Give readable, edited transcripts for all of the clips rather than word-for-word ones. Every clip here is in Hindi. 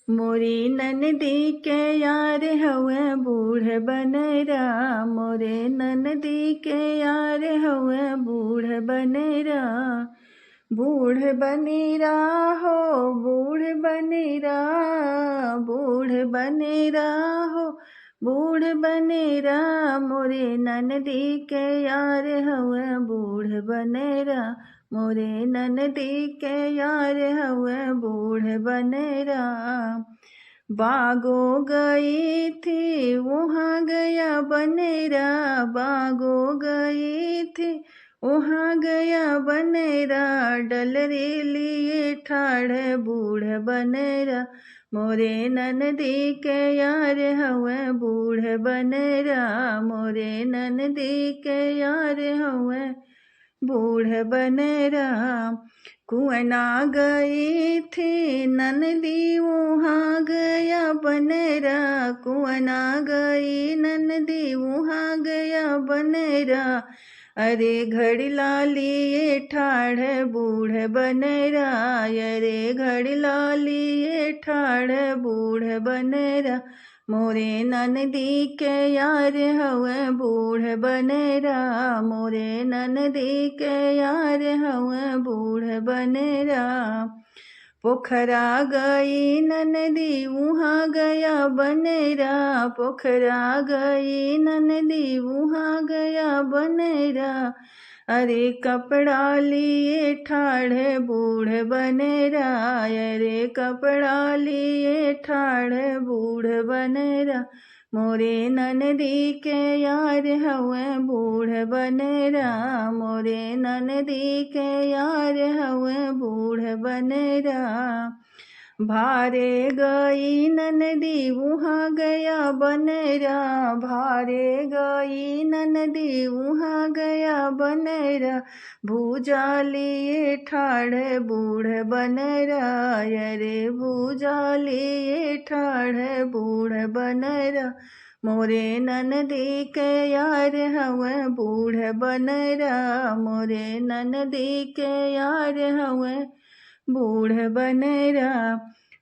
मोरी ननदी के यार हवे बूढ़ बनरा, मोरे ननदी के यार हवे बूढ़ बनरा। बूढ़ बनेरा हो बूढ़ बनेरा, बूढ़ बनेरा हो बूढ़ बनेरा। मोरे ननदी के यार हवे बूढ़ बनेरा, मोरे ननदी के यार हवे बूढ़ बनेरा। बागो गई थी वहाँ गया बनेरा, बागो गई थी वहाँ गया बनेरा। डलरे लिए ठाड़ बूढ़ बनेरा, मोरे ननदी के यार हवे बूढ़ बनेरा, मोरे ननदी के यार हवे बूढ़ बनेरा। कुआना गई थी ननदी वहाँ गया बनेरा, कुआना गई ननदी वहाँ गया बनेरा। अरे घड़िला लिए ठाड़ बूढ़ बनेरा, अरे घड़िला लिए ठाड़ बूढ़ बनेरा। मोरे ननदी के यार हवे बूढ़ बनेरा, मोरे ननदी के यार हवे बूढ़ बनेरा। पोखरा गई ननदी वहाँ गया बनेरा, पोखरा गई ननदी वहाँ गया बनेरा। अरे कपड़ा लिए ठाड़ बूढ़ बनेरा, अरे कपड़ा लिए ठाड़ बूढ़ बनेरा। मोरे ननदी के यार हवे बूढ़ बनेरा, मोरे ननदी के यार हवे बूढ़ बनेरा। भारे गई ननदी वहाँ गया बनेरा, भारे गई ननदी वहाँ गया बनेरा। भूजा लिए ठाड़ बूढ़ बनेरा, अरे भूजा लिए ठाड़ बूढ़ बनेरा। मोरे ननदी के यार हवे बूढ़ बनेरा, मोरे ननदी के यार हवे बूढ़ बनेरा।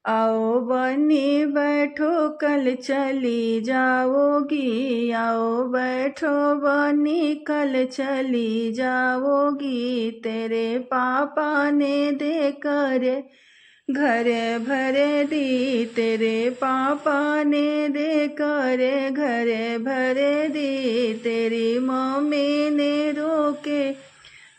आओ बनी बैठो कल चली जाओगी, आओ बैठो बनी कल चली जाओगी। तेरे पापा ने दे कर घर भर दी, तेरे पापा ने दे कर घर भर दी। तेरी मम्मी ने रोके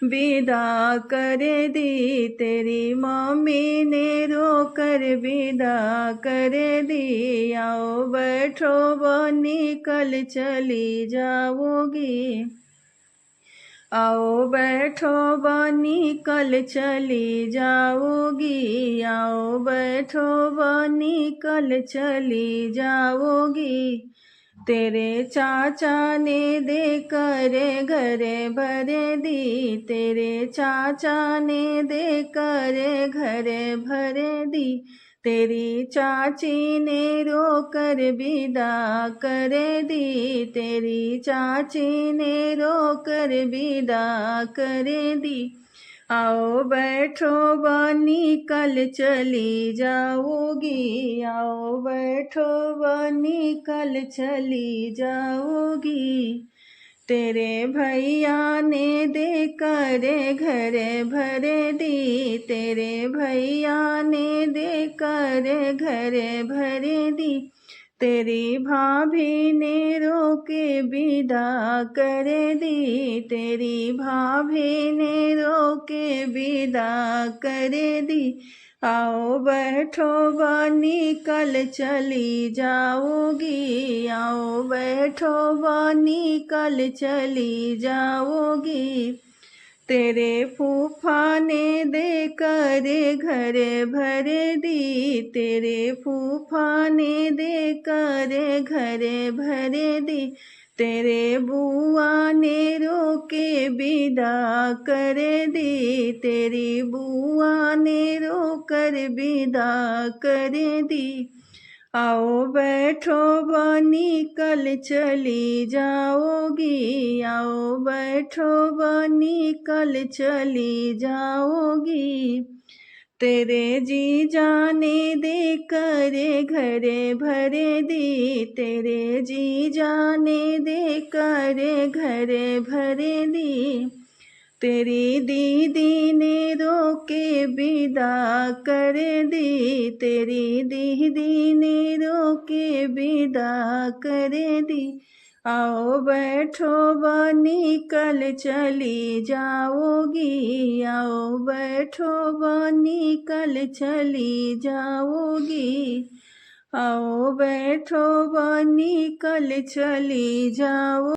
विदा कर दी, तेरी मम्मी ने रोकर विदा कर दी। आओ बैठो बनी कल चली जाओगी, आओ बैठो बनी कल चली जाओगी, आओ बैठो बनी कल चली जाओगी। तेरे चाचा ने दे कर घर भर दी, तेरे चाचा ने दे कर घर भर दी। तेरी चाची ने रोकर विदा कर दी, तेरी चाची ने रोकर विदा कर दी। आओ बैठो बनी कल चली जाओगी, आओ बैठो बनी कल चली जाओगी। तेरे भैया ने दे कर घर भर दी, तेरे भैया ने दे कर घर भर दी। तेरी भाभी ने रोके विदा कर दी, तेरी भाभी ने रोके विदा कर दी। आओ बैठो बनी कल चली जाओगी, आओ बैठो बनी कल चली जाओगी। तेरे फूफा ने दे कर घर भर दी, तेरे फूफा ने दे कर घर भर दी। तेरे बुआ ने रोके विदा कर दी, तेरी बुआ ने रोकर विदा कर दी। आओ बैठो बनी कल चली जाओगी, आओ बैठो बनी कल चली जाओगी। तेरे जी जाने दे करे घरे भरे दी, तेरे जी जाने दे करे घरे भरे दी। तेरी दीदी ने रोके विदा कर दी, तेरी दीदी ने रोके विदा कर दी। आओ बैठो बनी कल चली जाओगी, आओ बैठो बनी कल चली जाओगी, आओ बैठो बनी कल चली जाओ।